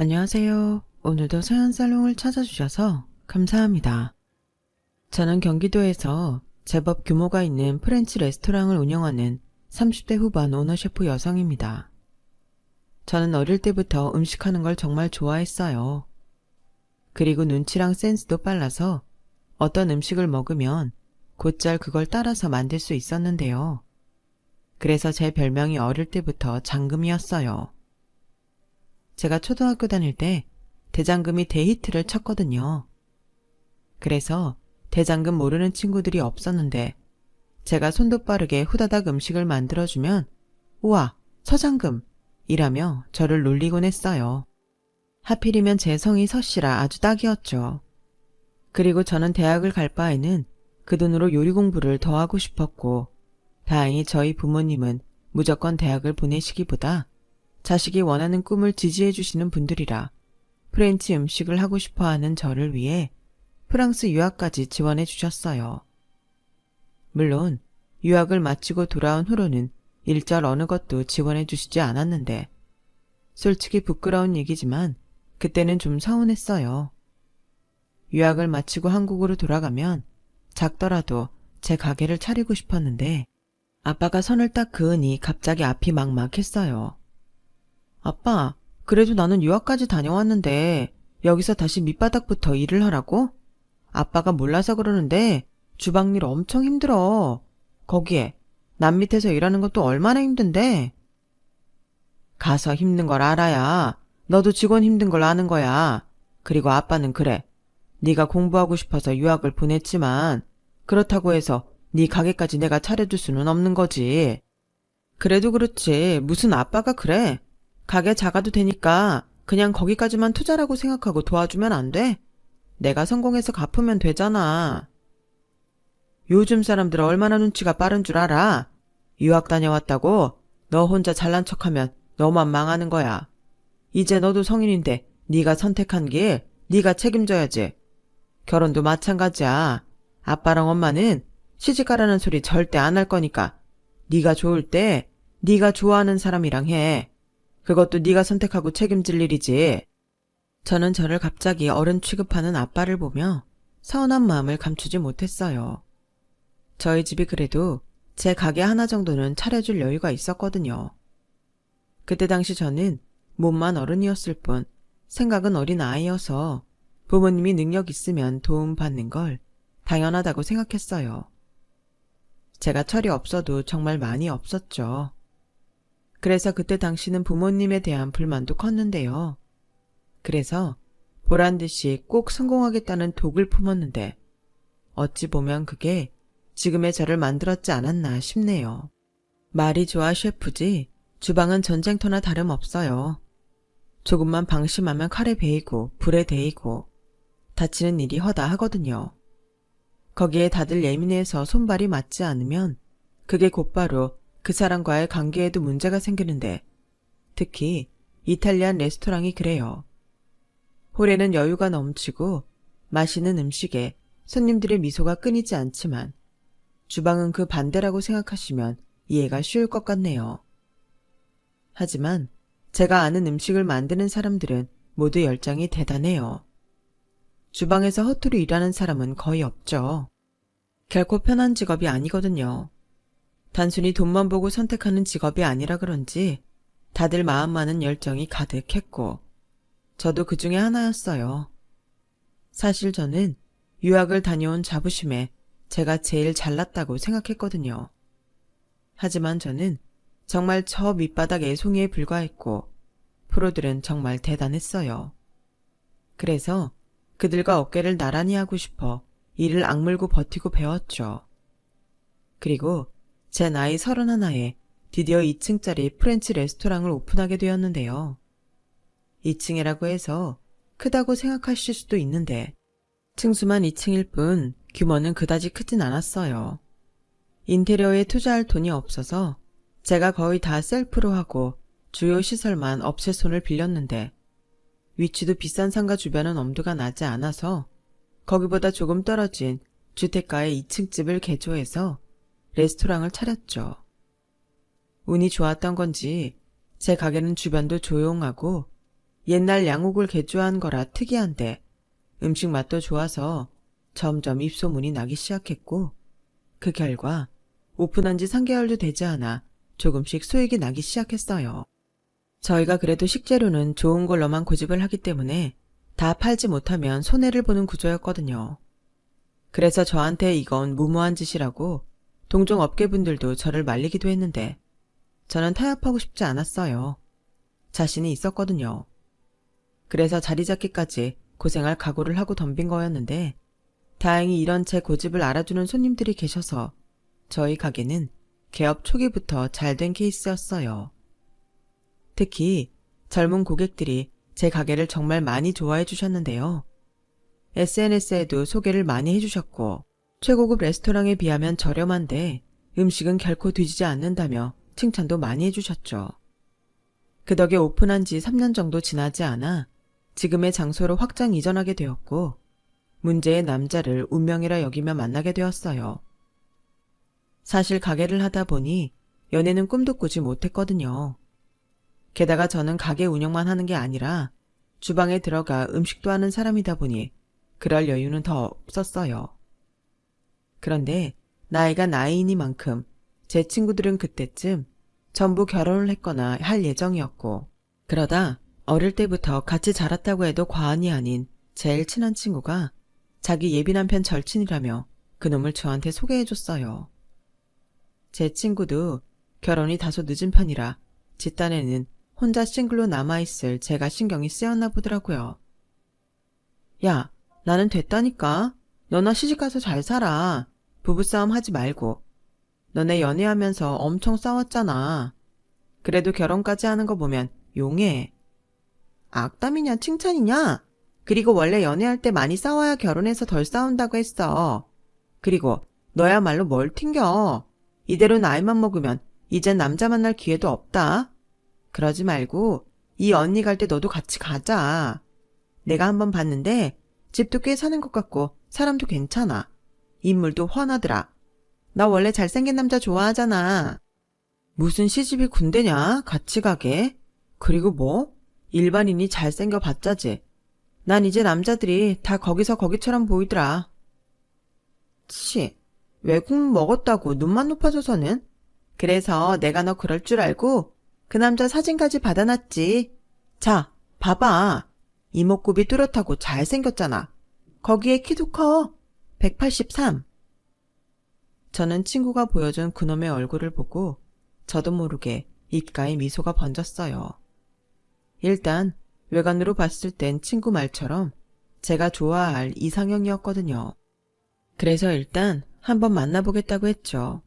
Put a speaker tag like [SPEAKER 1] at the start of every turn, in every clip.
[SPEAKER 1] 안녕하세요. 오늘도 서현살롱을 찾아주셔서 감사합니다. 저는 경기도에서 제법 규모가 있는 프렌치 레스토랑을 운영하는 30대 후반 오너셰프 여성입니다. 저는 어릴 때부터 음식하는 걸 정말 좋아했어요. 그리고 눈치랑 센스도 빨라서 어떤 음식을 먹으면 곧잘 그걸 따라서 만들 수 있었는데요. 그래서 제 별명이 어릴 때부터 장금이었어요. 제가 초등학교 다닐 때 대장금이 대히트를 쳤거든요. 그래서 대장금 모르는 친구들이 없었는데 제가 손도 빠르게 후다닥 음식을 만들어주면 우와, 서장금! 이라며 저를 놀리곤 했어요. 하필이면 제 성이 서씨라 아주 딱이었죠. 그리고 저는 대학을 갈 바에는 그 돈으로 요리 공부를 더 하고 싶었고 다행히 저희 부모님은 무조건 대학을 보내시기보다 자식이 원하는 꿈을 지지해 주시는 분들이라 프렌치 음식을 하고 싶어하는 저를 위해 프랑스 유학까지 지원해 주셨어요. 물론 유학을 마치고 돌아온 후로는 일절 어느 것도 지원해 주시지 않았는데 솔직히 부끄러운 얘기지만 그때는 좀 서운했어요. 유학을 마치고 한국으로 돌아가면 작더라도 제 가게를 차리고 싶었는데 아빠가 선을 딱 그으니 갑자기 앞이 막막했어요. 아빠, 그래도 나는 유학까지 다녀왔는데 여기서 다시 밑바닥부터 일을 하라고? 아빠가 몰라서 그러는데 주방일 엄청 힘들어. 거기에 남 밑에서 일하는 것도 얼마나 힘든데? 가서 힘든 걸 알아야 너도 직원 힘든 걸 아는 거야. 그리고 아빠는 그래. 네가 공부하고 싶어서 유학을 보냈지만 그렇다고 해서 네 가게까지 내가 차려줄 수는 없는 거지. 그래도 그렇지. 무슨 아빠가 그래. 가게 작아도 되니까 그냥 거기까지만 투자라고 생각하고 도와주면 안 돼? 내가 성공해서 갚으면 되잖아. 요즘 사람들 얼마나 눈치가 빠른 줄 알아? 유학 다녀왔다고 너 혼자 잘난 척하면 너만 망하는 거야. 이제 너도 성인인데 네가 선택한 길 네가 책임져야지. 결혼도 마찬가지야. 아빠랑 엄마는 시집가라는 소리 절대 안 할 거니까 네가 좋을 때 네가 좋아하는 사람이랑 해. 그것도 네가 선택하고 책임질 일이지. 저는 저를 갑자기 어른 취급하는 아빠를 보며 서운한 마음을 감추지 못했어요. 저희 집이 그래도 제 가게 하나 정도는 차려줄 여유가 있었거든요. 그때 당시 저는 몸만 어른이었을 뿐 생각은 어린 아이여서 부모님이 능력 있으면 도움받는 걸 당연하다고 생각했어요. 제가 철이 없어도 정말 많이 없었죠. 그래서 그때 당시는 부모님에 대한 불만도 컸는데요. 그래서 보란듯이 꼭 성공하겠다는 독을 품었는데 어찌 보면 그게 지금의 저를 만들었지 않았나 싶네요. 말이 좋아 셰프지 주방은 전쟁터나 다름없어요. 조금만 방심하면 칼에 베이고 불에 데이고 다치는 일이 허다하거든요. 거기에 다들 예민해서 손발이 맞지 않으면 그게 곧바로 그 사람과의 관계에도 문제가 생기는데 특히 이탈리안 레스토랑이 그래요. 홀에는 여유가 넘치고 맛있는 음식에 손님들의 미소가 끊이지 않지만 주방은 그 반대라고 생각하시면 이해가 쉬울 것 같네요. 하지만 제가 아는 음식을 만드는 사람들은 모두 열정이 대단해요. 주방에서 허투루 일하는 사람은 거의 없죠. 결코 편한 직업이 아니거든요. 단순히 돈만 보고 선택하는 직업이 아니라 그런지 다들 마음만은 열정이 가득했고 저도 그 중에 하나였어요. 사실 저는 유학을 다녀온 자부심에 제가 제일 잘났다고 생각했거든요. 하지만 저는 정말 저 밑바닥 애송이에 불과했고 프로들은 정말 대단했어요. 그래서 그들과 어깨를 나란히 하고 싶어 이를 악물고 버티고 배웠죠. 그리고 제 나이 31에 드디어 2층짜리 프렌치 레스토랑을 오픈하게 되었는데요. 2층이라고 해서 크다고 생각하실 수도 있는데 층수만 2층일 뿐 규모는 그다지 크진 않았어요. 인테리어에 투자할 돈이 없어서 제가 거의 다 셀프로 하고 주요 시설만 업체 손을 빌렸는데 위치도 비싼 상가 주변은 엄두가 나지 않아서 거기보다 조금 떨어진 주택가의 2층 집을 개조해서 레스토랑을 차렸죠. 운이 좋았던 건지 제 가게는 주변도 조용하고 옛날 양옥을 개조한 거라 특이한데 음식 맛도 좋아서 점점 입소문이 나기 시작했고, 그 결과 오픈한 지 3개월도 되지 않아 조금씩 수익이 나기 시작했어요. 저희가 그래도 식재료는 좋은 걸로만 고집을 하기 때문에 다 팔지 못하면 손해를 보는 구조였거든요. 그래서 저한테 이건 무모한 짓이라고 동종 업계분들도 저를 말리기도 했는데 저는 타협하고 싶지 않았어요. 자신이 있었거든요. 그래서 자리 잡기까지 고생할 각오를 하고 덤빈 거였는데 다행히 이런 제 고집을 알아주는 손님들이 계셔서 저희 가게는 개업 초기부터 잘 된 케이스였어요. 특히 젊은 고객들이 제 가게를 정말 많이 좋아해 주셨는데요. SNS에도 소개를 많이 해주셨고 최고급 레스토랑에 비하면 저렴한데 음식은 결코 뒤지지 않는다며 칭찬도 많이 해주셨죠. 그 덕에 오픈한 지 3년 정도 지나지 않아 지금의 장소로 확장 이전하게 되었고 문제의 남자를 운명이라 여기며 만나게 되었어요. 사실 가게를 하다 보니 연애는 꿈도 꾸지 못했거든요. 게다가 저는 가게 운영만 하는 게 아니라 주방에 들어가 음식도 하는 사람이다 보니 그럴 여유는 더 없었어요. 그런데 나이가 나이이니만큼 제 친구들은 그때쯤 전부 결혼을 했거나 할 예정이었고, 그러다 어릴 때부터 같이 자랐다고 해도 과언이 아닌 제일 친한 친구가 자기 예비 남편 절친이라며 그놈을 저한테 소개해줬어요. 제 친구도 결혼이 다소 늦은 편이라 집단에는 혼자 싱글로 남아있을 제가 신경이 쓰였나 보더라고요. 야, 나는 됐다니까. 너나 시집가서 잘 살아. 부부싸움 하지 말고. 너네 연애하면서 엄청 싸웠잖아. 그래도 결혼까지 하는 거 보면 용해. 악담이냐 칭찬이냐? 그리고 원래 연애할 때 많이 싸워야 결혼해서 덜 싸운다고 했어. 그리고 너야말로 뭘 튕겨. 이대로 나이만 먹으면 이젠 남자 만날 기회도 없다. 그러지 말고 이 언니 갈 때 너도 같이 가자. 내가 한번 봤는데 집도 꽤 사는 것 같고 사람도 괜찮아. 인물도 훤하더라. 나 원래 잘생긴 남자 좋아하잖아. 무슨 시집이 군대냐? 같이 가게? 그리고 뭐? 일반인이 잘생겨 봤자지. 난 이제 남자들이 다 거기서 거기처럼 보이더라. 치, 외국 먹었다고 눈만 높아져서는? 그래서 내가 너 그럴 줄 알고 그 남자 사진까지 받아놨지. 자, 봐봐. 이목구비 뚜렷하고 잘생겼잖아. 거기에 키도 커. 183. 저는 친구가 보여준 그놈의 얼굴을 보고 저도 모르게 입가에 미소가 번졌어요. 일단 외관으로 봤을 땐 친구 말처럼 제가 좋아할 이상형이었거든요. 그래서 일단 한번 만나보겠다고 했죠.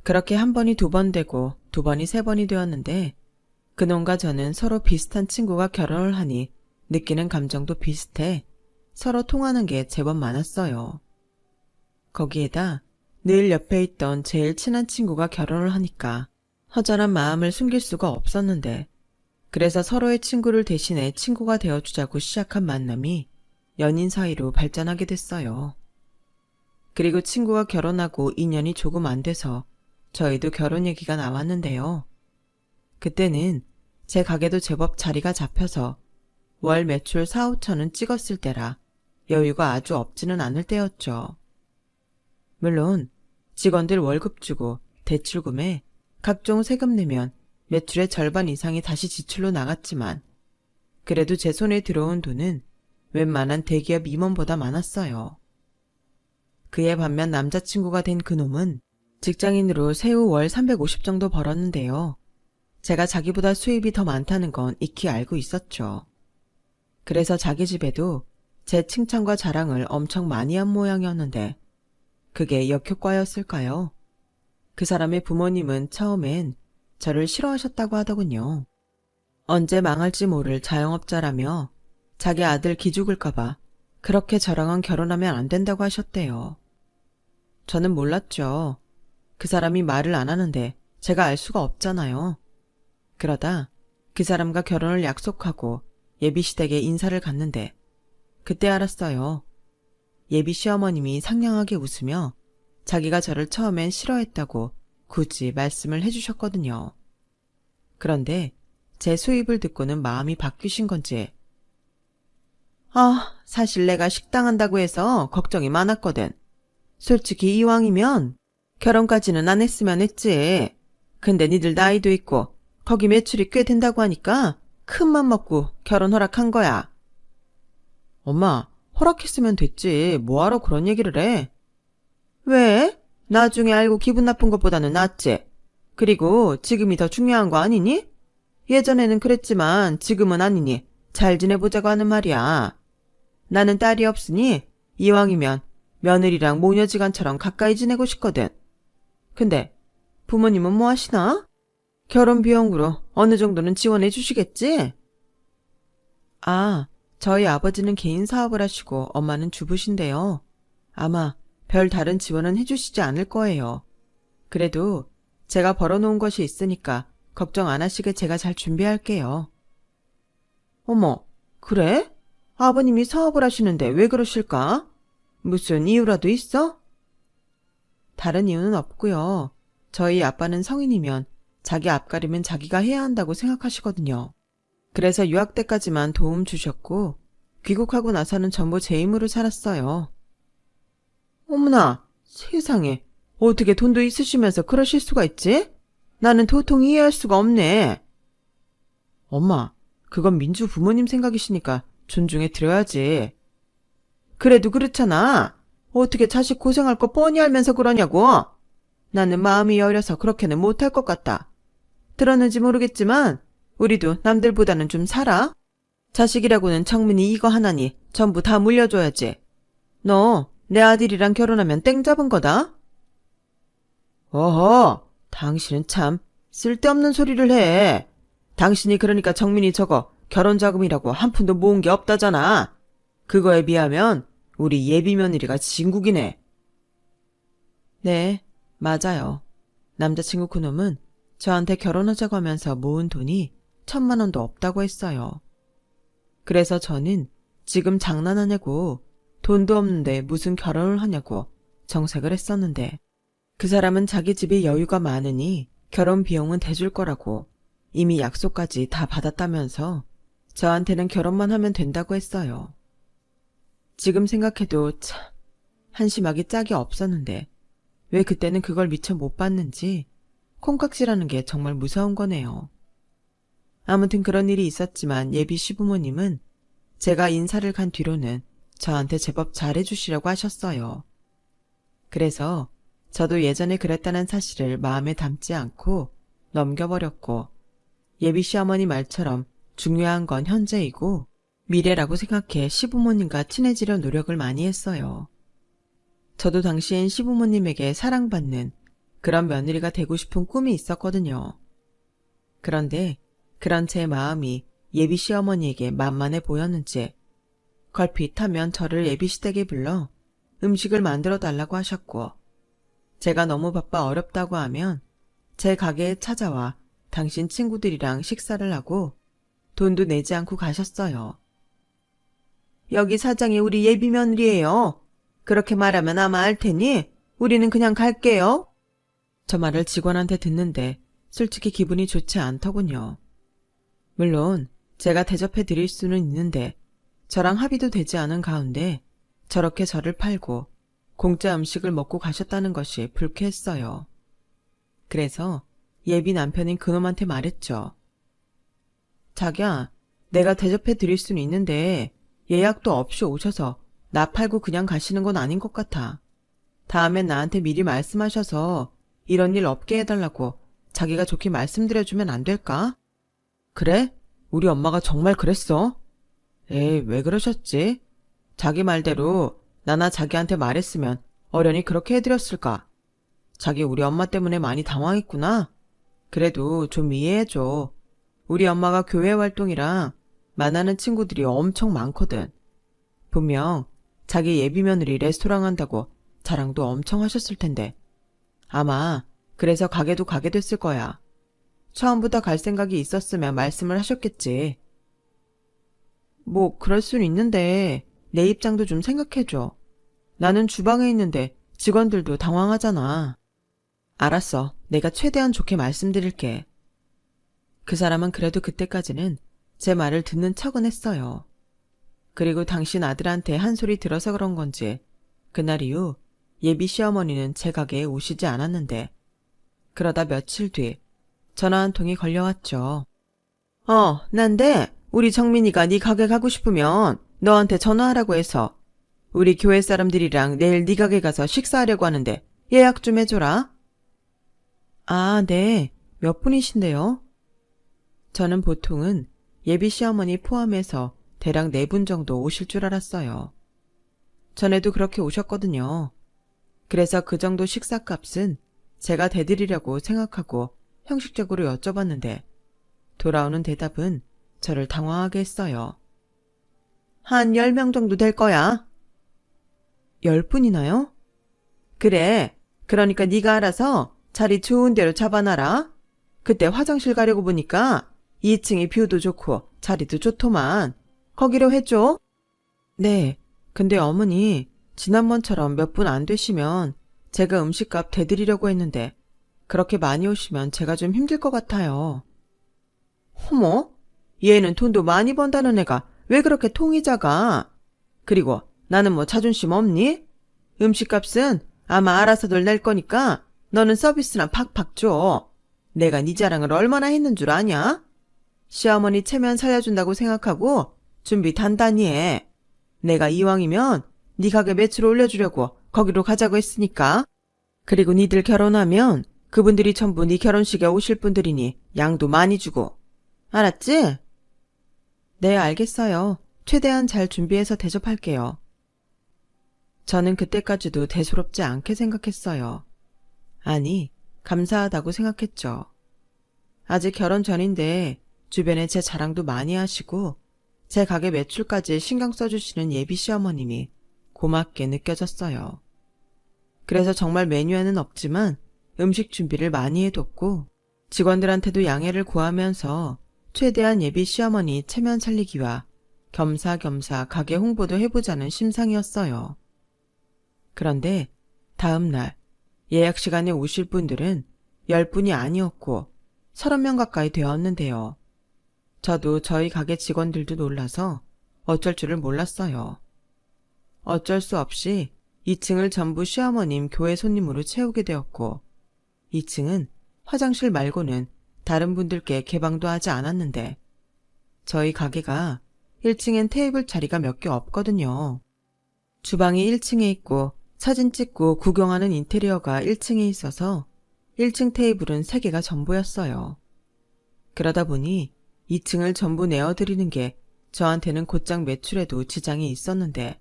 [SPEAKER 1] 그렇게 한 번이 2번 되고 2번이 3번이 되었는데 그놈과 저는 서로 비슷한 친구가 결혼을 하니 느끼는 감정도 비슷해 서로 통하는 게 제법 많았어요. 거기에다 늘 옆에 있던 제일 친한 친구가 결혼을 하니까 허전한 마음을 숨길 수가 없었는데 그래서 서로의 친구를 대신해 친구가 되어주자고 시작한 만남이 연인 사이로 발전하게 됐어요. 그리고 친구가 결혼하고 2년이 조금 안 돼서 저희도 결혼 얘기가 나왔는데요. 그때는 제 가게도 제법 자리가 잡혀서 월 매출 4, 5천은 찍었을 때라 여유가 아주 없지는 않을 때였죠. 물론 직원들 월급 주고 대출금에 각종 세금 내면 매출의 절반 이상이 다시 지출로 나갔지만 그래도 제 손에 들어온 돈은 웬만한 대기업 임원보다 많았어요. 그에 반면 남자친구가 된 그놈은 직장인으로 세후 월 350 정도 벌었는데요. 제가 자기보다 수입이 더 많다는 건 익히 알고 있었죠. 그래서 자기 집에도 제 칭찬과 자랑을 엄청 많이 한 모양이었는데 그게 역효과였을까요? 그 사람의 부모님은 처음엔 저를 싫어하셨다고 하더군요. 언제 망할지 모를 자영업자라며 자기 아들 기죽을까봐 그렇게 저랑은 결혼하면 안 된다고 하셨대요. 저는 몰랐죠. 그 사람이 말을 안 하는데 제가 알 수가 없잖아요. 그러다 그 사람과 결혼을 약속하고 예비시댁에 인사를 갔는데 그때 알았어요. 예비 시어머님이 상냥하게 웃으며 자기가 저를 처음엔 싫어했다고 굳이 말씀을 해주셨거든요. 그런데 제 수입을 듣고는 마음이 바뀌신 건지. 사실 내가 식당한다고 해서 걱정이 많았거든. 솔직히 이왕이면 결혼까지는 안 했으면 했지. 근데 니들 나이도 있고 거기 매출이 꽤 된다고 하니까 큰맘 먹고 결혼 허락한 거야. 엄마, 허락했으면 됐지. 뭐하러 그런 얘기를 해? 왜? 나중에 알고 기분 나쁜 것보다는 낫지. 그리고 지금이 더 중요한 거 아니니? 예전에는 그랬지만 지금은 아니니 잘 지내보자고 하는 말이야. 나는 딸이 없으니 이왕이면 며느리랑 모녀지간처럼 가까이 지내고 싶거든. 근데 부모님은 뭐 하시나? 결혼 비용으로 어느 정도는 지원해 주시겠지? 저희 아버지는 개인 사업을 하시고 엄마는 주부신데요. 아마 별 다른 지원은 해주시지 않을 거예요. 그래도 제가 벌어놓은 것이 있으니까 걱정 안 하시게 제가 잘 준비할게요. 어머, 그래? 아버님이 사업을 하시는데 왜 그러실까? 무슨 이유라도 있어? 다른 이유는 없고요. 저희 아빠는 성인이면 자기 앞가림은 자기가 해야 한다고 생각하시거든요. 그래서 유학 때까지만 도움 주셨고 귀국하고 나서는 전부 제 힘으로 살았어요. 어머나, 세상에. 어떻게 돈도 있으시면서 그러실 수가 있지? 나는 도통 이해할 수가 없네. 엄마, 그건 민주 부모님 생각이시니까 존중해 드려야지. 그래도 그렇잖아. 어떻게 자식 고생할 거 뻔히 알면서 그러냐고. 나는 마음이 여려서 그렇게는 못할 것 같다. 들었는지 모르겠지만 우리도 남들보다는 좀 살아. 자식이라고는 청민이 이거 하나니 전부 다 물려줘야지. 너 내 아들이랑 결혼하면 땡 잡은 거다. 어허, 당신은 참 쓸데없는 소리를 해. 당신이 그러니까 정민이 저거 결혼자금이라고 한 푼도 모은 게 없다잖아. 그거에 비하면 우리 예비 며느리가 진국이네. 네, 맞아요. 남자친구 그놈은 저한테 결혼하자고 하면서 모은 돈이 1,000만 원도 없다고 했어요. 그래서 저는 지금 장난하냐고 돈도 없는데 무슨 결혼을 하냐고 정색을 했었는데 그 사람은 자기 집에 여유가 많으니 결혼 비용은 대줄 거라고 이미 약속까지 다 받았다면서 저한테는 결혼만 하면 된다고 했어요. 지금 생각해도 참 한심하기 짝이 없었는데 왜 그때는 그걸 미처 못 봤는지 콩깍지라는 게 정말 무서운 거네요. 아무튼 그런 일이 있었지만 예비 시부모님은 제가 인사를 간 뒤로는 저한테 제법 잘해주시려고 하셨어요. 그래서 저도 예전에 그랬다는 사실을 마음에 담지 않고 넘겨버렸고 예비 시어머니 말처럼 중요한 건 현재이고 미래라고 생각해 시부모님과 친해지려 노력을 많이 했어요. 저도 당시엔 시부모님에게 사랑받는 그런 며느리가 되고 싶은 꿈이 있었거든요. 그런데 그런 제 마음이 예비 시어머니에게 만만해 보였는지 걸핏하면 저를 예비 시댁에 불러 음식을 만들어 달라고 하셨고 제가 너무 바빠 어렵다고 하면 제 가게에 찾아와 당신 친구들이랑 식사를 하고 돈도 내지 않고 가셨어요. 여기 사장이 우리 예비 며느리예요. 그렇게 말하면 아마 알 테니 우리는 그냥 갈게요. 저 말을 직원한테 듣는데 솔직히 기분이 좋지 않더군요. 물론 제가 대접해 드릴 수는 있는데 저랑 합의도 되지 않은 가운데 저렇게 저를 팔고 공짜 음식을 먹고 가셨다는 것이 불쾌했어요. 그래서 예비 남편인 그놈한테 말했죠. 자기야, 내가 대접해 드릴 수는 있는데 예약도 없이 오셔서 나 팔고 그냥 가시는 건 아닌 것 같아. 다음엔 나한테 미리 말씀하셔서 이런 일 없게 해달라고 자기가 좋게 말씀드려주면 안 될까? 그래? 우리 엄마가 정말 그랬어? 에이, 왜 그러셨지? 자기 말대로 나나 자기한테 말했으면 어련히 그렇게 해드렸을까? 자기 우리 엄마 때문에 많이 당황했구나. 그래도 좀 이해해줘. 우리 엄마가 교회 활동이랑 만나는 친구들이 엄청 많거든. 분명 자기 예비 며느리 레스토랑 한다고 자랑도 엄청 하셨을 텐데. 아마 그래서 가게도 가게 됐을 거야. 처음부터 갈 생각이 있었으면 말씀을 하셨겠지. 뭐 그럴 순 있는데 내 입장도 좀 생각해줘. 나는 주방에 있는데 직원들도 당황하잖아. 알았어. 내가 최대한 좋게 말씀드릴게. 그 사람은 그래도 그때까지는 제 말을 듣는 척은 했어요. 그리고 당신 아들한테 한 소리 들어서 그런 건지 그날 이후 예비 시어머니는 제 가게에 오시지 않았는데 그러다 며칠 뒤 전화 한 통이 걸려왔죠. 난데 우리 정민이가 네 가게 가고 싶으면 너한테 전화하라고 해서 우리 교회 사람들이랑 내일 네 가게 가서 식사하려고 하는데 예약 좀 해줘라. 아, 네. 몇 분이신데요? 저는 보통은 예비 시어머니 포함해서 대략 4분 정도 오실 줄 알았어요. 전에도 그렇게 오셨거든요. 그래서 그 정도 식사값은 제가 대드리려고 생각하고 형식적으로 여쭤봤는데 돌아오는 대답은 저를 당황하게 했어요. 한 10명 정도 될 거야. 10분이나요? 그래. 그러니까 네가 알아서 자리 좋은 데로 잡아놔라. 그때 화장실 가려고 보니까 2층이 뷰도 좋고 자리도 좋더만. 거기로 해줘. 네. 근데 어머니 지난번처럼 몇 분 안 되시면 제가 음식값 대드리려고 했는데 그렇게 많이 오시면 제가 좀 힘들 것 같아요. 어머? 얘는 돈도 많이 번다는 애가 왜 그렇게 통이 작아? 그리고 나는 뭐 자존심 없니? 음식값은 아마 알아서들 낼 거니까 너는 서비스나 팍팍 줘. 내가 네 자랑을 얼마나 했는 줄 아냐? 시어머니 체면 살려준다고 생각하고 준비 단단히 해. 내가 이왕이면 네 가게 매출 올려주려고 거기로 가자고 했으니까. 그리고 니들 결혼하면 그분들이 전부 네 결혼식에 오실 분들이니 양도 많이 주고. 알았지? 네, 알겠어요. 최대한 잘 준비해서 대접할게요. 저는 그때까지도 대수롭지 않게 생각했어요. 아니, 감사하다고 생각했죠. 아직 결혼 전인데 주변에 제 자랑도 많이 하시고 제 가게 매출까지 신경 써주시는 예비 시어머님이 고맙게 느껴졌어요. 그래서 정말 메뉴에는 없지만 음식 준비를 많이 해뒀고 직원들한테도 양해를 구하면서 최대한 예비 시어머니 체면 살리기와 겸사겸사 가게 홍보도 해보자는 심상이었어요. 그런데 다음 날 예약 시간에 오실 분들은 10분이 아니었고 30명 가까이 되었는데요. 저도 저희 가게 직원들도 놀라서 어쩔 줄을 몰랐어요. 어쩔 수 없이 2층을 전부 시어머님 교회 손님으로 채우게 되었고 2층은 화장실 말고는 다른 분들께 개방도 하지 않았는데 저희 가게가 1층엔 테이블 자리가 몇 개 없거든요. 주방이 1층에 있고 사진 찍고 구경하는 인테리어가 1층에 있어서 1층 테이블은 3개가 전부였어요. 그러다 보니 2층을 전부 내어드리는 게 저한테는 곧장 매출에도 지장이 있었는데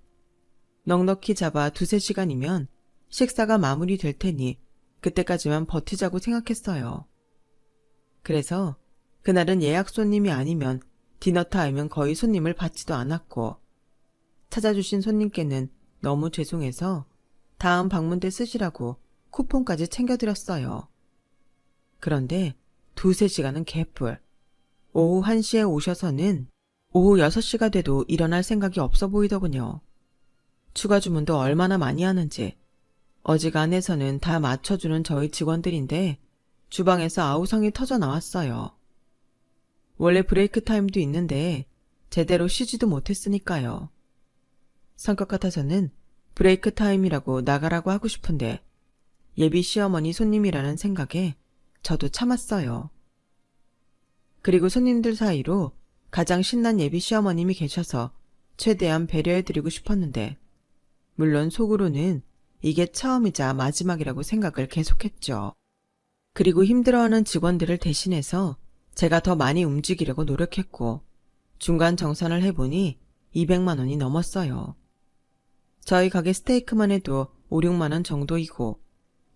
[SPEAKER 1] 넉넉히 잡아 2-3시간이면 식사가 마무리될 테니 그때까지만 버티자고 생각했어요. 그래서 그날은 예약 손님이 아니면 디너타임은 거의 손님을 받지도 않았고 찾아주신 손님께는 너무 죄송해서 다음 방문 때 쓰시라고 쿠폰까지 챙겨드렸어요. 그런데 2-3시간은 개뿔. 오후 1시에 오셔서는 오후 6시가 돼도 일어날 생각이 없어 보이더군요. 추가 주문도 얼마나 많이 하는지. 어지간해서는 다 맞춰주는 저희 직원들인데 주방에서 아우성이 터져 나왔어요. 원래 브레이크 타임도 있는데 제대로 쉬지도 못했으니까요. 성격 같아서는 브레이크 타임이라고 나가라고 하고 싶은데 예비 시어머니 손님이라는 생각에 저도 참았어요. 그리고 손님들 사이로 가장 신난 예비 시어머님이 계셔서 최대한 배려해드리고 싶었는데 물론 속으로는 이게 처음이자 마지막이라고 생각을 계속했죠. 그리고 힘들어하는 직원들을 대신해서 제가 더 많이 움직이려고 노력했고 중간 정산을 해보니 200만 원이 넘었어요. 저희 가게 스테이크만 해도 5-6만 원 정도이고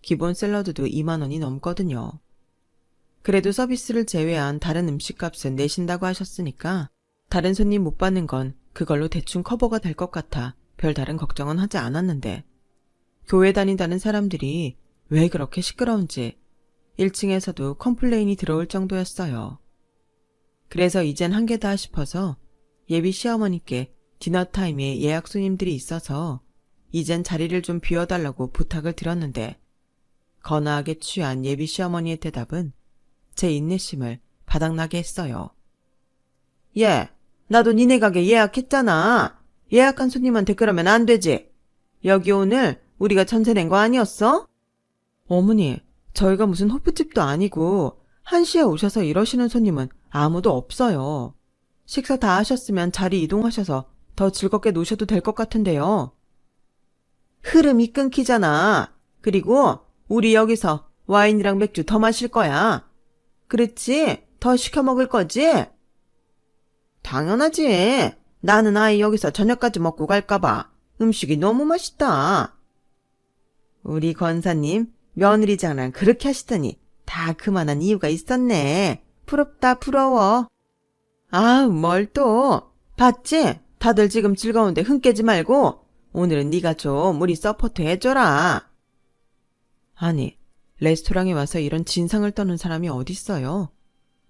[SPEAKER 1] 기본 샐러드도 2만 원이 넘거든요. 그래도 서비스를 제외한 다른 음식값은 내신다고 하셨으니까 다른 손님 못 받는 건 그걸로 대충 커버가 될 것 같아 별다른 걱정은 하지 않았는데 교회 다닌다는 사람들이 왜 그렇게 시끄러운지 1층에서도 컴플레인이 들어올 정도였어요. 그래서 이젠 한계다 싶어서 예비 시어머니께 디너타임에 예약 손님들이 있어서 이젠 자리를 좀 비워달라고 부탁을 드렸는데 거나하게 취한 예비 시어머니의 대답은 제 인내심을 바닥나게 했어요. 예, 나도 니네 가게 예약했잖아. 예약한 손님한테 그러면 안 되지. 여기 오늘 우리가 전세 낸 거 아니었어? 어머니, 저희가 무슨 호프집도 아니고 1시에 오셔서 이러시는 손님은 아무도 없어요. 식사 다 하셨으면 자리 이동하셔서 더 즐겁게 노셔도 될 것 같은데요. 흐름이 끊기잖아. 그리고 우리 여기서 와인이랑 맥주 더 마실 거야. 그렇지? 더 시켜 먹을 거지? 당연하지. 나는 아예 여기서 저녁까지 먹고 갈까봐. 음식이 너무 맛있다. 우리 권사님, 며느리 장난 그렇게 하시더니 다 그만한 이유가 있었네. 부럽다, 부러워. 아, 뭘 또. 봤지? 다들 지금 즐거운데 흥 깨지 말고 오늘은 네가 좀 우리 서포트 해줘라. 아니, 레스토랑에 와서 이런 진상을 떠는 사람이 어딨어요.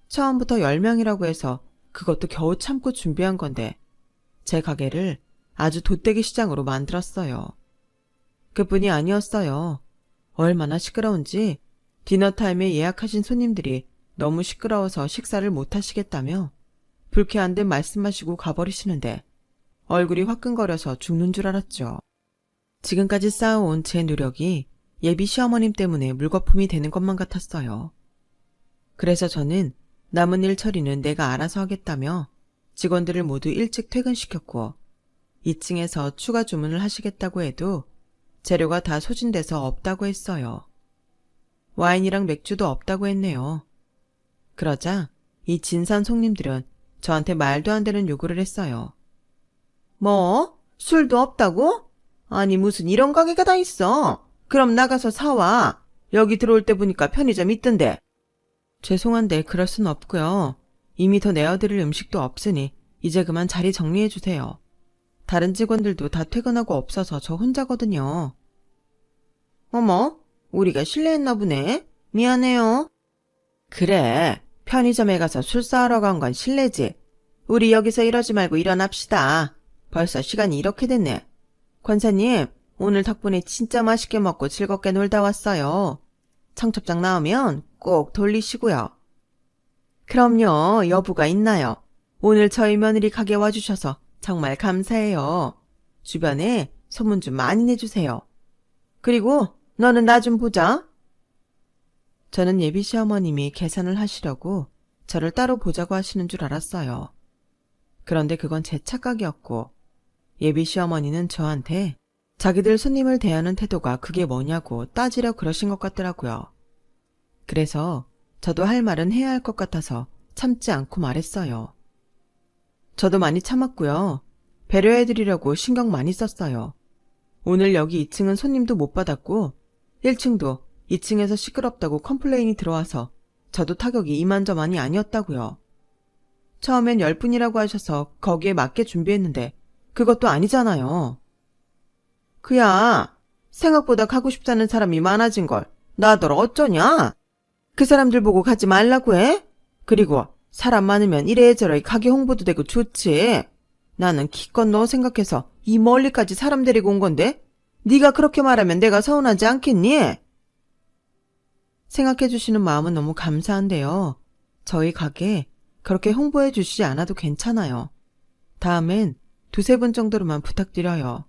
[SPEAKER 1] 처음부터 10명이라고 해서 그것도 겨우 참고 준비한 건데 제 가게를 아주 돗대기 시장으로 만들었어요. 그뿐이 아니었어요. 얼마나 시끄러운지 디너타임에 예약하신 손님들이 너무 시끄러워서 식사를 못 하시겠다며 불쾌한 듯 말씀하시고 가버리시는데 얼굴이 화끈거려서 죽는 줄 알았죠. 지금까지 쌓아온 제 노력이 예비 시어머님 때문에 물거품이 되는 것만 같았어요. 그래서 저는 남은 일 처리는 내가 알아서 하겠다며 직원들을 모두 일찍 퇴근시켰고 2층에서 추가 주문을 하시겠다고 해도 재료가 다 소진돼서 없다고 했어요. 와인이랑 맥주도 없다고 했네요. 그러자 이 진산 손님들은 저한테 말도 안 되는 요구를 했어요. 뭐? 술도 없다고? 아니 무슨 이런 가게가 다 있어. 그럼 나가서 사와. 여기 들어올 때 보니까 편의점 있던데. 죄송한데 그럴 순 없고요. 이미 더 내어드릴 음식도 없으니 이제 그만 자리 정리해 주세요. 다른 직원들도 다 퇴근하고 없어서 저 혼자거든요. 어머, 우리가 실례했나 보네. 미안해요. 그래, 편의점에 가서 술 사러 간 건 실례지. 우리 여기서 이러지 말고 일어납시다. 벌써 시간이 이렇게 됐네. 권사님, 오늘 덕분에 진짜 맛있게 먹고 즐겁게 놀다 왔어요. 청첩장 나오면 꼭 돌리시고요. 그럼요, 여부가 있나요? 오늘 저희 며느리 가게 와주셔서 정말 감사해요. 주변에 소문 좀 많이 내주세요. 그리고 너는 나 좀 보자. 저는 예비 시어머님이 계산을 하시려고 저를 따로 보자고 하시는 줄 알았어요. 그런데 그건 제 착각이었고 예비 시어머니는 저한테 자기들 손님을 대하는 태도가 그게 뭐냐고 따지려 그러신 것 같더라고요. 그래서 저도 할 말은 해야 할 것 같아서 참지 않고 말했어요. 저도 많이 참았고요. 배려해드리려고 신경 많이 썼어요. 오늘 여기 2층은 손님도 못 받았고 1층도 2층에서 시끄럽다고 컴플레인이 들어와서 저도 타격이 이만저만이 아니었다고요. 처음엔 10분이라고 하셔서 거기에 맞게 준비했는데 그것도 아니잖아요. 그야 생각보다 가고 싶다는 사람이 많아진 걸 나더러 어쩌냐? 그 사람들 보고 가지 말라고 해? 그리고 사람 많으면 이래저래 가게 홍보도 되고 좋지. 나는 기껏 너 생각해서 이 멀리까지 사람 데리고 온 건데 네가 그렇게 말하면 내가 서운하지 않겠니? 생각해 주시는 마음은 너무 감사한데요. 저희 가게 그렇게 홍보해 주시지 않아도 괜찮아요. 다음엔 2-3분 정도로만 부탁드려요.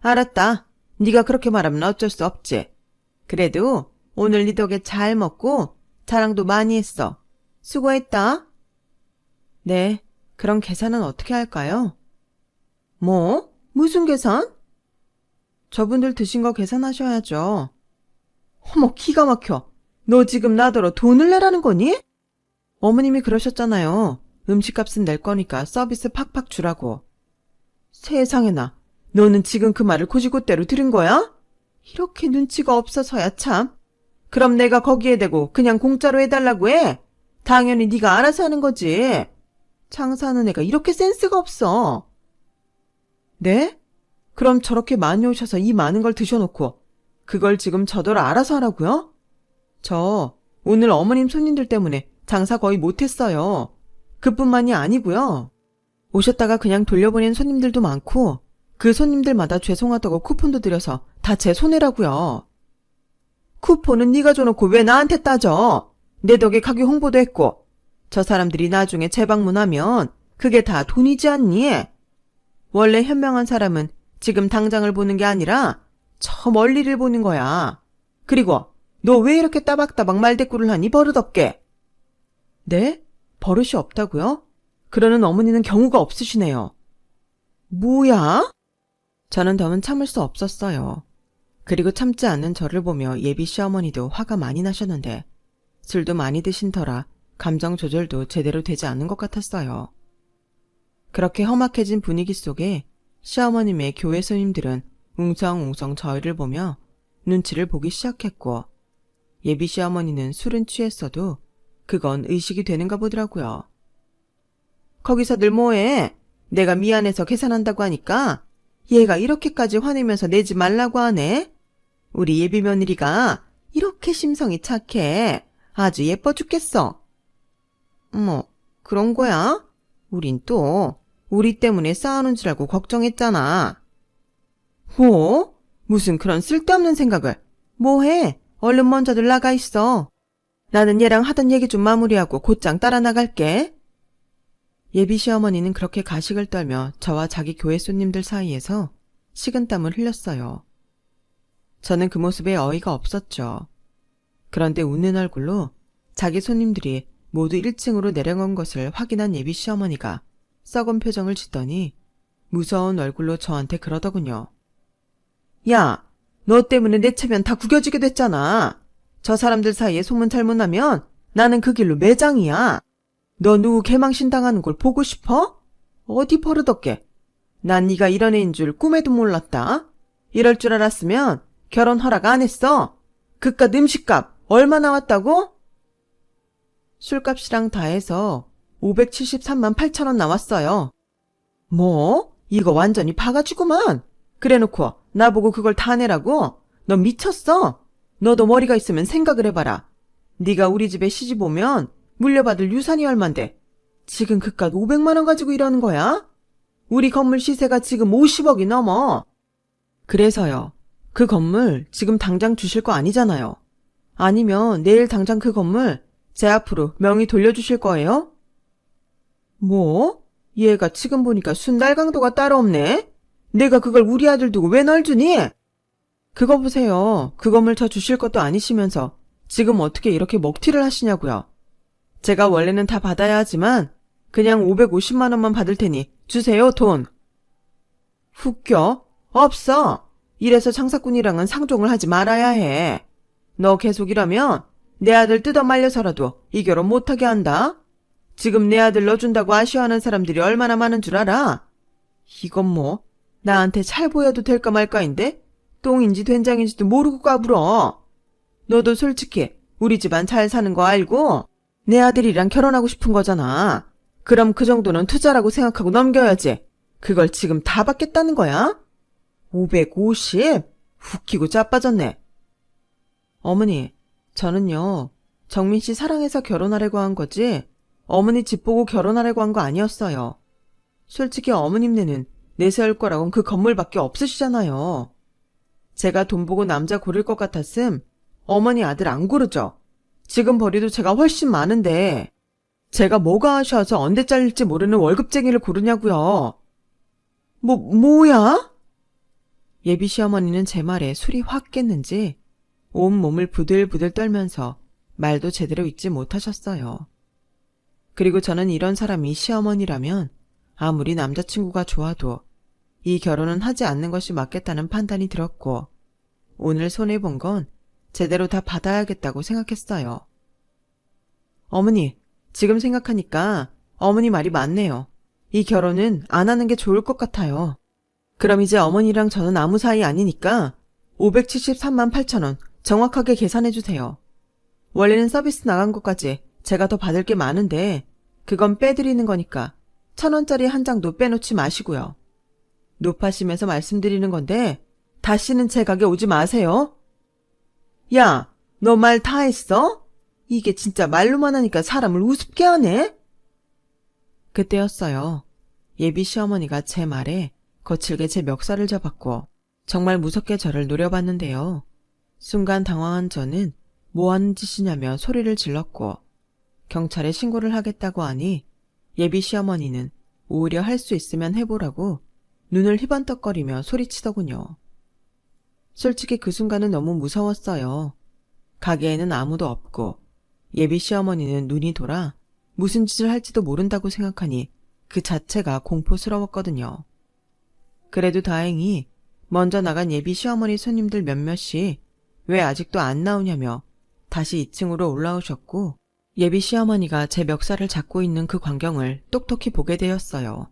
[SPEAKER 1] 알았다. 네가 그렇게 말하면 어쩔 수 없지. 그래도 오늘 네 덕에 잘 먹고 자랑도 많이 했어. 수고했다. 네, 그럼 계산은 어떻게 할까요? 뭐? 무슨 계산? 저분들 드신 거 계산하셔야죠. 어머, 기가 막혀. 너 지금 나더러 돈을 내라는 거니? 어머님이 그러셨잖아요. 음식값은 낼 거니까 서비스 팍팍 주라고. 세상에나, 너는 지금 그 말을 고지고대로 들은 거야? 이렇게 눈치가 없어서야 참. 그럼 내가 거기에 대고 그냥 공짜로 해달라고 해? 당연히 네가 알아서 하는 거지. 장사하는 애가 이렇게 센스가 없어. 네? 그럼 저렇게 많이 오셔서 이 많은 걸 드셔놓고 그걸 지금 저더러 알아서 하라고요? 저 오늘 어머님 손님들 때문에 장사 거의 못했어요. 그뿐만이 아니고요. 오셨다가 그냥 돌려보낸 손님들도 많고 그 손님들마다 죄송하다고 쿠폰도 드려서 다 제 손해라고요. 쿠폰은 네가 줘놓고 왜 나한테 따져? 내 덕에 가게 홍보도 했고 저 사람들이 나중에 재방문하면 그게 다 돈이지 않니? 원래 현명한 사람은 지금 당장을 보는 게 아니라 저 멀리를 보는 거야. 그리고 너 왜 이렇게 따박따박 말대꾸를 하니 버릇없게? 네? 버릇이 없다고요? 그러는 어머니는 경우가 없으시네요. 뭐야? 저는 더는 참을 수 없었어요. 그리고 참지 않는 저를 보며 예비 시어머니도 화가 많이 나셨는데 술도 많이 드신 터라 감정 조절도 제대로 되지 않는 것 같았어요. 그렇게 험악해진 분위기 속에 시어머님의 교회 손님들은 웅성웅성 저희를 보며 눈치를 보기 시작했고 예비 시어머니는 술은 취했어도 그건 의식이 되는가 보더라고요. 거기서들 뭐해? 내가 미안해서 계산한다고 하니까 얘가 이렇게까지 화내면서 내지 말라고 하네? 우리 예비 며느리가 이렇게 심성이 착해. 아주 예뻐 죽겠어. 뭐 그런 거야? 우린 또 우리 때문에 싸우는 줄 알고 걱정했잖아. 뭐? 무슨 그런 쓸데없는 생각을. 뭐해? 얼른 먼저들 나가 있어. 나는 얘랑 하던 얘기 좀 마무리하고 곧장 따라 나갈게. 예비 시어머니는 그렇게 가식을 떨며 저와 자기 교회 손님들 사이에서 식은땀을 흘렸어요. 저는 그 모습에 어이가 없었죠. 그런데 웃는 얼굴로 자기 손님들이 모두 1층으로 내려간 것을 확인한 예비 시어머니가 썩은 표정을 짓더니 무서운 얼굴로 저한테 그러더군요. 야, 너 때문에 내 체면 다 구겨지게 됐잖아. 저 사람들 사이에 소문 잘못나면 나는 그 길로 매장이야. 너 누구 개망신 당하는 걸 보고 싶어? 어디 버릇없게. 난 네가 이런 애인 줄 꿈에도 몰랐다. 이럴 줄 알았으면 결혼 허락 안 했어. 그깟 음식값 얼마 나왔다고? 술값이랑 다 해서 573만 8천 원 나왔어요. 뭐? 이거 완전히 바가지구만. 그래놓고 나보고 그걸 다 내라고? 너 미쳤어? 너도 머리가 있으면 생각을 해봐라. 네가 우리 집에 시집 오면 물려받을 유산이 얼만데 지금 그깟 500만 원 가지고 이러는 거야? 우리 건물 시세가 지금 50억이 넘어. 그래서요. 그 건물 지금 당장 주실 거 아니잖아요. 아니면 내일 당장 그 건물 제 앞으로 명의 돌려주실 거예요? 뭐? 얘가 지금 보니까 순달강도가 따로 없네? 내가 그걸 우리 아들 두고 왜 널 주니? 그거 보세요. 그 건물 저 주실 것도 아니시면서 지금 어떻게 이렇게 먹튀를 하시냐고요. 제가 원래는 다 받아야 하지만 그냥 550만 원만 받을 테니 주세요, 돈. 웃겨? 없어. 이래서 장사꾼이랑은 상종을 하지 말아야 해. 너 계속 이러면 내 아들 뜯어 말려서라도 이 결혼 못하게 한다. 지금 내 아들 넣어준다고 아쉬워하는 사람들이 얼마나 많은 줄 알아? 이건 뭐 나한테 잘 보여도 될까 말까인데 똥인지 된장인지도 모르고 까불어. 너도 솔직히 우리 집안 잘 사는 거 알고 내 아들이랑 결혼하고 싶은 거잖아. 그럼 그 정도는 투자라고 생각하고 넘겨야지. 그걸 지금 다 받겠다는 거야? 550? 웃기고 자빠졌네. 어머니, 저는요, 정민 씨 사랑해서 결혼하려고 한 거지 어머니 집 보고 결혼하려고 한 거 아니었어요. 솔직히 어머님네는 내세울 거라곤 그 건물밖에 없으시잖아요. 제가 돈 보고 남자 고를 것 같았음 어머니 아들 안 고르죠. 지금 벌이도 제가 훨씬 많은데 제가 뭐가 아쉬워서 언제 잘릴지 모르는 월급쟁이를 고르냐고요. 뭐야? 예비 시어머니는 제 말에 술이 확 깼는지 온몸을 부들부들 떨면서 말도 제대로 잊지 못하셨어요. 그리고 저는 이런 사람이 시어머니라면 아무리 남자친구가 좋아도 이 결혼은 하지 않는 것이 맞겠다는 판단이 들었고 오늘 손해본 건 제대로 다 받아야겠다고 생각했어요. 어머니, 지금 생각하니까 어머니 말이 맞네요. 이 결혼은 안 하는 게 좋을 것 같아요. 그럼 이제 어머니랑 저는 아무 사이 아니니까 573만 8천 원 정확하게 계산해 주세요. 원래는 서비스 나간 것까지 제가 더 받을 게 많은데 그건 빼드리는 거니까 1,000원짜리 한 장도 빼놓지 마시고요. 높아심에서 말씀드리는 건데 다시는 제 가게 오지 마세요. 야, 너 말 다 했어? 이게 진짜 말로만 하니까 사람을 우습게 하네? 그때였어요. 예비 시어머니가 제 말에 거칠게 제 멱살을 잡았고 정말 무섭게 저를 노려봤는데요. 순간 당황한 저는 뭐 하는 짓이냐며 소리를 질렀고 경찰에 신고를 하겠다고 하니 예비 시어머니는 오히려 할 수 있으면 해보라고 눈을 희번떡거리며 소리치더군요. 솔직히 그 순간은 너무 무서웠어요. 가게에는 아무도 없고 예비 시어머니는 눈이 돌아 무슨 짓을 할지도 모른다고 생각하니 그 자체가 공포스러웠거든요. 그래도 다행히 먼저 나간 예비 시어머니 손님들 몇몇이 왜 아직도 안 나오냐며 다시 2층으로 올라오셨고 예비 시어머니가 제 멱살을 잡고 있는 그 광경을 똑똑히 보게 되었어요.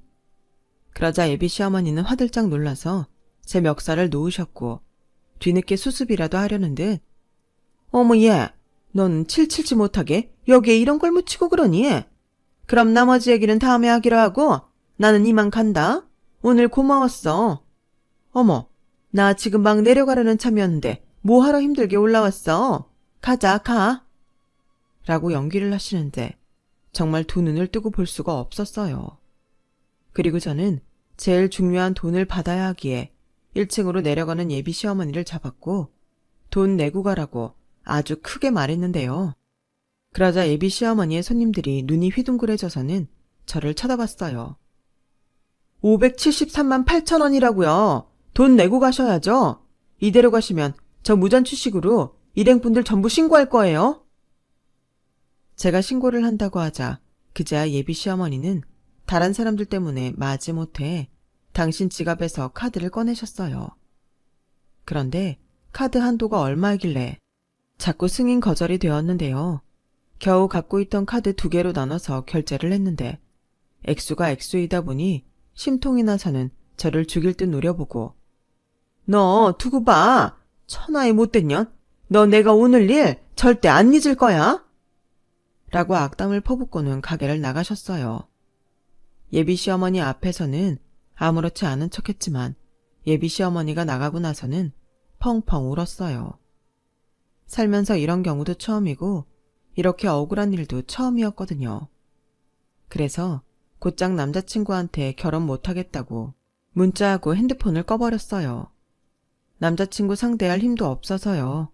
[SPEAKER 1] 그러자 예비 시어머니는 화들짝 놀라서 제 멱살을 놓으셨고 뒤늦게 수습이라도 하려는 듯 어머 얘, 넌 칠칠치 못하게 여기에 이런 걸 묻히고 그러니? 그럼 나머지 얘기는 다음에 하기로 하고 나는 이만 간다. 오늘 고마웠어. 어머, 나 지금 막 내려가려는 참이었는데 뭐하러 힘들게 올라왔어? 가자, 가. 라고 연기를 하시는데 정말 두 눈을 뜨고 볼 수가 없었어요. 그리고 저는 제일 중요한 돈을 받아야 하기에 1층으로 내려가는 예비 시어머니를 잡았고 돈 내고 가라고 아주 크게 말했는데요. 그러자 예비 시어머니의 손님들이 눈이 휘둥그레져서는 저를 쳐다봤어요. 573만 8천 원이라고요. 돈 내고 가셔야죠. 이대로 가시면 저 무전취식으로 일행분들 전부 신고할 거예요. 제가 신고를 한다고 하자 그제야 예비 시어머니는 다른 사람들 때문에 마지못해 당신 지갑에서 카드를 꺼내셨어요. 그런데 카드 한도가 얼마이길래 자꾸 승인 거절이 되었는데요. 겨우 갖고 있던 카드 2개로 나눠서 결제를 했는데 액수가 액수이다 보니 심통이 나서는 저를 죽일 듯 노려보고 너 두고 봐. 천하의 못된 년. 너 내가 오늘 일 절대 안 잊을 거야. 라고 악담을 퍼붓고는 가게를 나가셨어요. 예비 시어머니 앞에서는 아무렇지 않은 척했지만 예비 시어머니가 나가고 나서는 펑펑 울었어요. 살면서 이런 경우도 처음이고 이렇게 억울한 일도 처음이었거든요. 그래서 곧장 남자친구한테 결혼 못하겠다고 문자하고 핸드폰을 꺼버렸어요. 남자친구 상대할 힘도 없어서요.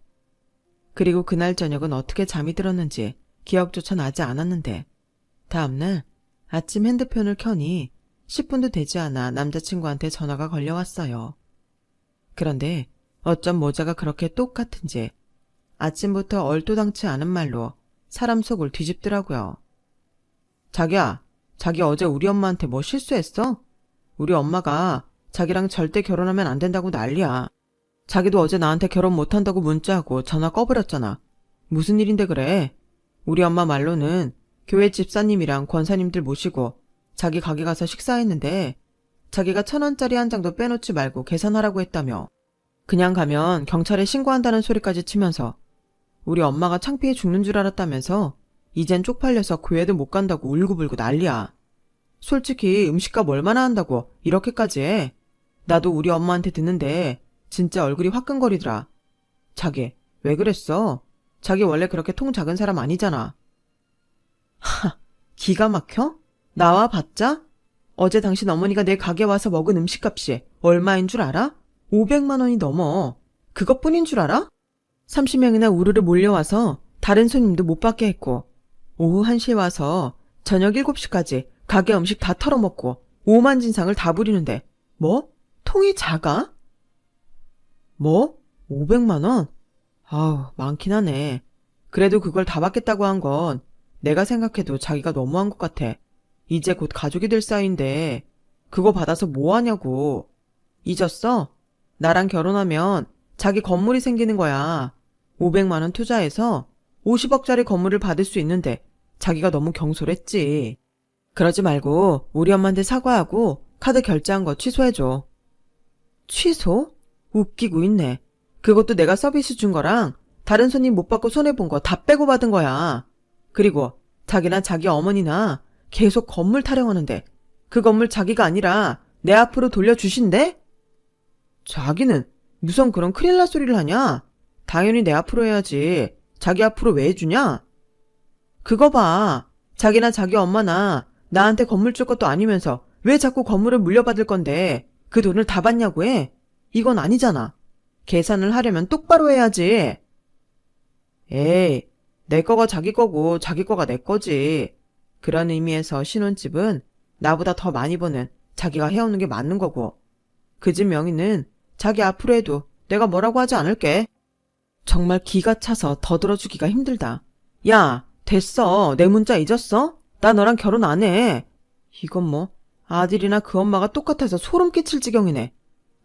[SPEAKER 1] 그리고 그날 저녁은 어떻게 잠이 들었는지 기억조차 나지 않았는데 다음날 아침 핸드폰을 켜니 10분도 되지 않아 남자친구한테 전화가 걸려왔어요. 그런데 어쩜 모자가 그렇게 똑같은지 아침부터 얼토당치 않은 말로 사람 속을 뒤집더라고요. 자기야, 자기 어제 우리 엄마한테 뭐 실수했어? 우리 엄마가 자기랑 절대 결혼하면 안 된다고 난리야. 자기도 어제 나한테 결혼 못한다고 문자하고 전화 꺼버렸잖아. 무슨 일인데 그래? 우리 엄마 말로는 교회 집사님이랑 권사님들 모시고 자기 가게 가서 식사했는데 자기가 1,000원짜리 한 장도 빼놓지 말고 계산하라고 했다며. 그냥 가면 경찰에 신고한다는 소리까지 치면서 우리 엄마가 창피해 죽는 줄 알았다면서 이젠 쪽팔려서 교회도 못 간다고 울고불고 난리야. 솔직히 음식값 얼마나 한다고 이렇게까지 해. 나도 우리 엄마한테 듣는데 진짜 얼굴이 화끈거리더라. 자기 왜 그랬어? 자기 원래 그렇게 통 작은 사람 아니잖아. 하, 기가 막혀? 나와 봤자? 어제 당신 어머니가 내 가게 와서 먹은 음식값이 얼마인 줄 알아? 500만 원이 넘어. 그것뿐인 줄 알아? 30명이나 우르르 몰려와서 다른 손님도 못 받게 했고 오후 1시에 와서 저녁 7시까지 가게 음식 다 털어먹고 오만진상을 다 부리는데 뭐? 통이 작아? 뭐? 500만 원? 아우, 많긴 하네. 그래도 그걸 다 받겠다고 한 건 내가 생각해도 자기가 너무한 것 같아. 이제 곧 가족이 될 사이인데 그거 받아서 뭐 하냐고. 잊었어? 나랑 결혼하면 자기 건물이 생기는 거야. 500만 원 투자해서 50억짜리 건물을 받을 수 있는데 자기가 너무 경솔했지. 그러지 말고 우리 엄마한테 사과하고 카드 결제한 거 취소해줘. 취소? 웃기고 있네. 그것도 내가 서비스 준 거랑 다른 손님 못 받고 손해본 거 다 빼고 받은 거야. 그리고 자기나 자기 어머니나 계속 건물 타령하는데 그 건물 자기가 아니라 내 앞으로 돌려주신대? 자기는 무슨 그런 큰일 날 소리를 하냐? 당연히 내 앞으로 해야지. 자기 앞으로 왜 해주냐? 그거 봐. 자기나 자기 엄마나 나한테 건물 줄 것도 아니면서 왜 자꾸 건물을 물려받을 건데 그 돈을 다 받냐고 해? 이건 아니잖아. 계산을 하려면 똑바로 해야지. 에이, 내 거가 자기 거고 자기 거가 내 거지. 그런 의미에서 신혼집은 나보다 더 많이 버는 자기가 해오는 게 맞는 거고, 그 집 명의는 자기 앞으로 해도 내가 뭐라고 하지 않을게. 정말 기가 차서 더 들어주기가 힘들다. 야, 됐어. 내 문자 잊었어? 나 너랑 결혼 안 해. 이건 뭐 아들이나 그 엄마가 똑같아서 소름 끼칠 지경이네.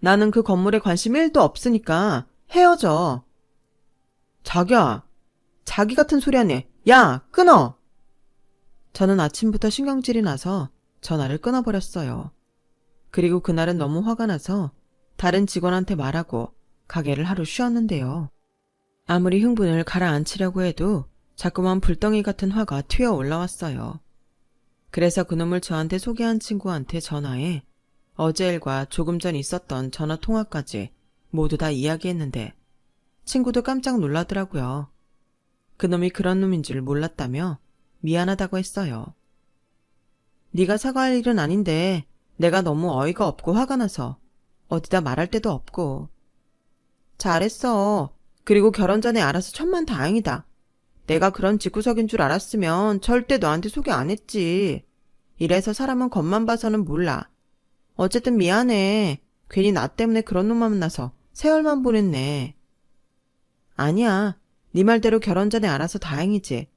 [SPEAKER 1] 나는 그 건물에 관심 1도 없으니까 헤어져. 자기야, 자기 같은 소리 하네. 야, 끊어. 저는 아침부터 신경질이 나서 전화를 끊어버렸어요. 그리고 그날은 너무 화가 나서 다른 직원한테 말하고 가게를 하루 쉬었는데요. 아무리 흥분을 가라앉히려고 해도 자꾸만 불덩이 같은 화가 튀어 올라왔어요. 그래서 그놈을 저한테 소개한 친구한테 전화해 어제 일과 조금 전 있었던 전화 통화까지 모두 다 이야기했는데 친구도 깜짝 놀라더라고요. 그놈이 그런 놈인 줄 몰랐다며 미안하다고 했어요. 네가 사과할 일은 아닌데 내가 너무 어이가 없고 화가 나서 어디다 말할 데도 없고. 잘했어. 그리고 결혼 전에 알아서 천만다행이다. 내가 그런 집구석인 줄 알았으면 절대 너한테 소개 안 했지. 이래서 사람은 겉만 봐서는 몰라. 어쨌든 미안해. 괜히 나 때문에 그런 놈 만나서 세월만 보냈네. 아니야. 네 말대로 결혼 전에 알아서 다행이지.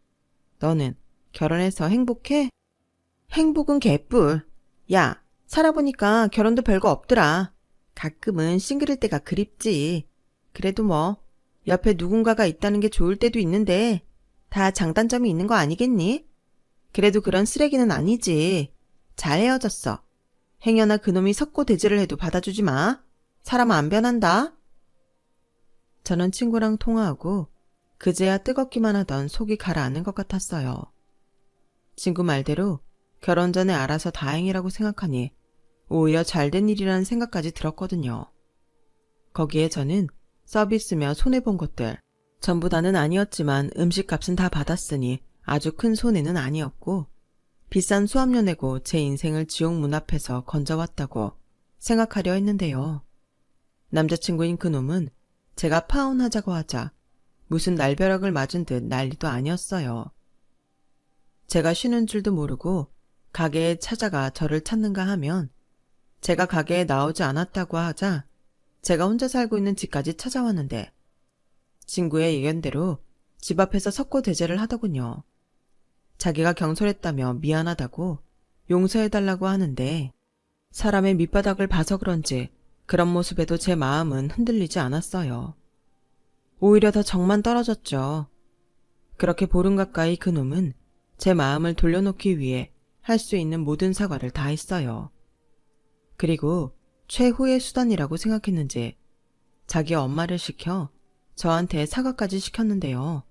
[SPEAKER 1] 너는 결혼해서 행복해? 행복은 개뿔. 야, 살아보니까 결혼도 별거 없더라. 가끔은 싱글일 때가 그립지. 그래도 뭐 옆에 누군가가 있다는 게 좋을 때도 있는데 다 장단점이 있는 거 아니겠니? 그래도 그런 쓰레기는 아니지. 잘 헤어졌어. 행여나 그놈이 석고대죄를 해도 받아주지 마. 사람 안 변한다. 저는 친구랑 통화하고 그제야 뜨겁기만 하던 속이 가라앉는 것 같았어요. 친구 말대로 결혼 전에 알아서 다행이라고 생각하니 오히려 잘된 일이라는 생각까지 들었거든요. 거기에 저는 서비스며 손해본 것들, 전부 다는 아니었지만 음식값은 다 받았으니 아주 큰 손해는 아니었고 비싼 수압료 내고 제 인생을 지옥 문 앞에서 건져왔다고 생각하려 했는데요. 남자친구인 그놈은 제가 파혼하자고 하자 무슨 날벼락을 맞은 듯 난리도 아니었어요. 제가 쉬는 줄도 모르고 가게에 찾아가 저를 찾는가 하면 제가 가게에 나오지 않았다고 하자 제가 혼자 살고 있는 집까지 찾아왔는데 친구의 의견대로 집 앞에서 석고대죄를 하더군요. 자기가 경솔했다며 미안하다고 용서해달라고 하는데 사람의 밑바닥을 봐서 그런지 그런 모습에도 제 마음은 흔들리지 않았어요. 오히려 더 정만 떨어졌죠. 그렇게 보름 가까이 그놈은 제 마음을 돌려놓기 위해 할 수 있는 모든 사과를 다 했어요. 그리고 최후의 수단이라고 생각했는지 자기 엄마를 시켜 저한테 사과까지 시켰는데요.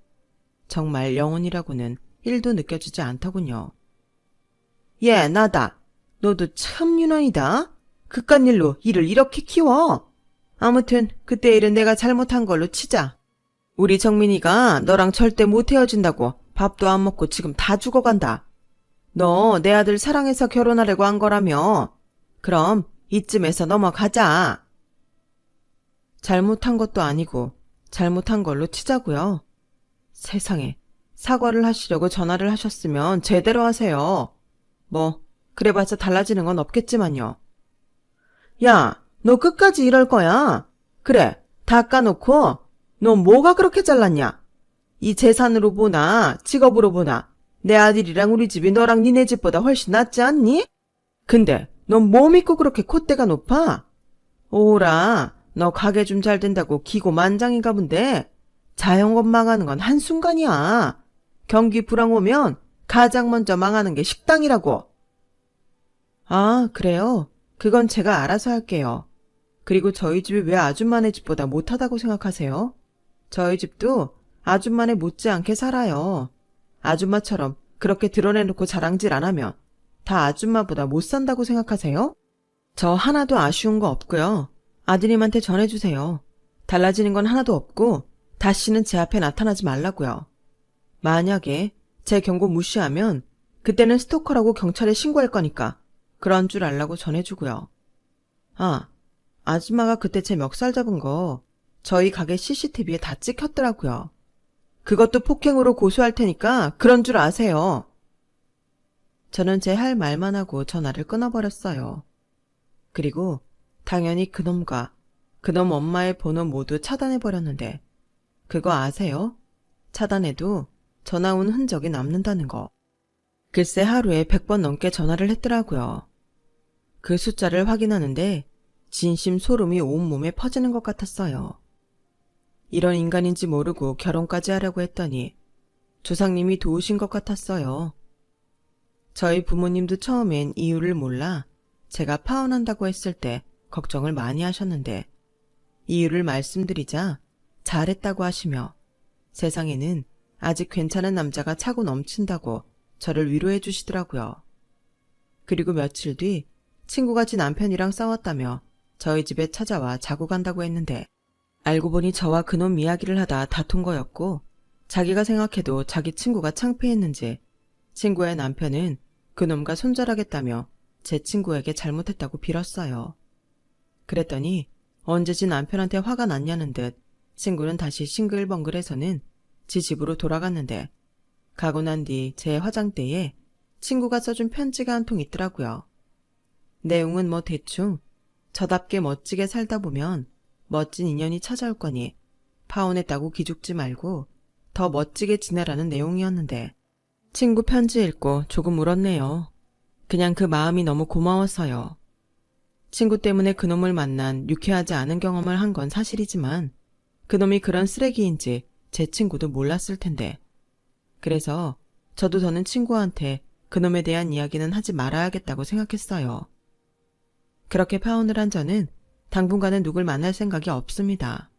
[SPEAKER 1] 정말 영혼이라고는 1도 느껴지지 않더군요. 예, 나다. 너도 참 유난이다. 그깟 일로 일을 이렇게 키워. 아무튼 그때 일은 내가 잘못한 걸로 치자. 우리 정민이가 너랑 절대 못 헤어진다고 밥도 안 먹고 지금 다 죽어간다. 너 내 아들 사랑해서 결혼하려고 한 거라며. 그럼 이쯤에서 넘어가자. 잘못한 것도 아니고 잘못한 걸로 치자고요. 세상에, 사과를 하시려고 전화를 하셨으면 제대로 하세요. 뭐 그래봤자 달라지는 건 없겠지만요. 야, 너 끝까지 이럴 거야? 그래, 다 까놓고 너 뭐가 그렇게 잘났냐? 이 재산으로 보나 직업으로 보나 내 아들이랑 우리 집이 너랑 니네 집보다 훨씬 낫지 않니? 근데 너 뭐 믿고 그렇게 콧대가 높아? 오라, 너 가게 좀 잘 된다고 기고만장인가 본데 자영업 망하는 건 한순간이야. 경기 불황 오면 가장 먼저 망하는 게 식당이라고. 아, 그래요? 그건 제가 알아서 할게요. 그리고 저희 집이 왜 아줌마네 집보다 못하다고 생각하세요? 저희 집도 아줌마네 못지않게 살아요. 아줌마처럼 그렇게 드러내놓고 자랑질 안 하면 다 아줌마보다 못 산다고 생각하세요? 저 하나도 아쉬운 거 없고요. 아드님한테 전해주세요. 달라지는 건 하나도 없고 다시는 제 앞에 나타나지 말라고요. 만약에 제 경고 무시하면 그때는 스토커라고 경찰에 신고할 거니까 그런 줄 알라고 전해주고요. 아, 아줌마가 그때 제 멱살 잡은 거 저희 가게 CCTV에 다 찍혔더라고요. 그것도 폭행으로 고소할 테니까 그런 줄 아세요. 저는 제 할 말만 하고 전화를 끊어버렸어요. 그리고 당연히 그놈과 그놈 엄마의 번호 모두 차단해버렸는데 그거 아세요? 차단해도 전화 온 흔적이 남는다는 거. 글쎄 하루에 100번 넘게 전화를 했더라고요. 그 숫자를 확인하는데 진심 소름이 온몸에 퍼지는 것 같았어요. 이런 인간인지 모르고 결혼까지 하려고 했더니 조상님이 도우신 것 같았어요. 저희 부모님도 처음엔 이유를 몰라 제가 파혼한다고 했을 때 걱정을 많이 하셨는데 이유를 말씀드리자 잘했다고 하시며 세상에는 아직 괜찮은 남자가 차고 넘친다고 저를 위로해 주시더라고요. 그리고 며칠 뒤 친구가 지 남편이랑 싸웠다며 저희 집에 찾아와 자고 간다고 했는데 알고 보니 저와 그놈 이야기를 하다 다툰 거였고 자기가 생각해도 자기 친구가 창피했는지 친구의 남편은 그놈과 손절하겠다며 제 친구에게 잘못했다고 빌었어요. 그랬더니 언제 지 남편한테 화가 났냐는 듯 친구는 다시 싱글벙글해서는 지 집으로 돌아갔는데 가고 난 뒤 제 화장대에 친구가 써준 편지가 한 통 있더라고요. 내용은 뭐 대충 저답게 멋지게 살다 보면 멋진 인연이 찾아올 거니 파혼했다고 기죽지 말고 더 멋지게 지내라는 내용이었는데 친구 편지 읽고 조금 울었네요. 그냥 그 마음이 너무 고마웠어요. 친구 때문에 그놈을 만난 유쾌하지 않은 경험을 한 건 사실이지만 그놈이 그런 쓰레기인지 제 친구도 몰랐을 텐데 그래서 저도 더는 친구한테 그놈에 대한 이야기는 하지 말아야겠다고 생각했어요. 그렇게 파혼을 한 저는 당분간은 누굴 만날 생각이 없습니다.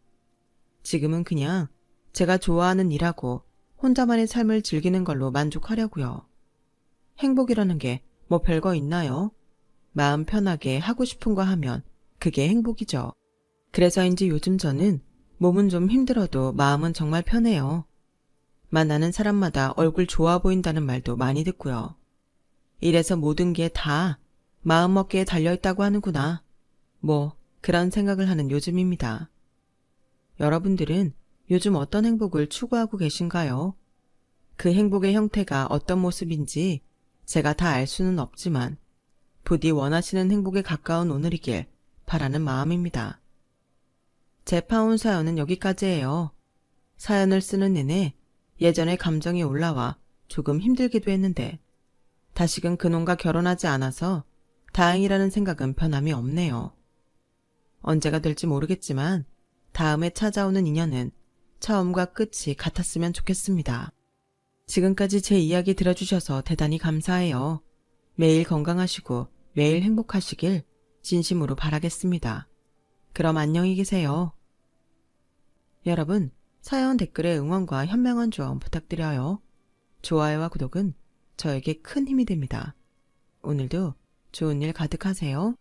[SPEAKER 1] 지금은 그냥 제가 좋아하는 일하고 혼자만의 삶을 즐기는 걸로 만족하려고요. 행복이라는 게 뭐 별거 있나요? 마음 편하게 하고 싶은 거 하면 그게 행복이죠. 그래서인지 요즘 저는 몸은 좀 힘들어도 마음은 정말 편해요. 만나는 사람마다 얼굴 좋아 보인다는 말도 많이 듣고요. 이래서 모든 게 다 마음먹기에 달려있다고 하는구나. 뭐 그런 생각을 하는 요즘입니다. 여러분들은 요즘 어떤 행복을 추구하고 계신가요? 그 행복의 형태가 어떤 모습인지 제가 다 알 수는 없지만 부디 원하시는 행복에 가까운 오늘이길 바라는 마음입니다. 제 파혼 사연은 여기까지예요. 사연을 쓰는 내내 예전에 감정이 올라와 조금 힘들기도 했는데 다시금 그놈과 결혼하지 않아서 다행이라는 생각은 변함이 없네요. 언제가 될지 모르겠지만 다음에 찾아오는 인연은 처음과 끝이 같았으면 좋겠습니다. 지금까지 제 이야기 들어주셔서 대단히 감사해요. 매일 건강하시고 매일 행복하시길 진심으로 바라겠습니다. 그럼 안녕히 계세요. 여러분, 사연 댓글에 응원과 현명한 조언 부탁드려요. 좋아요와 구독은 저에게 큰 힘이 됩니다. 오늘도 좋은 일 가득하세요.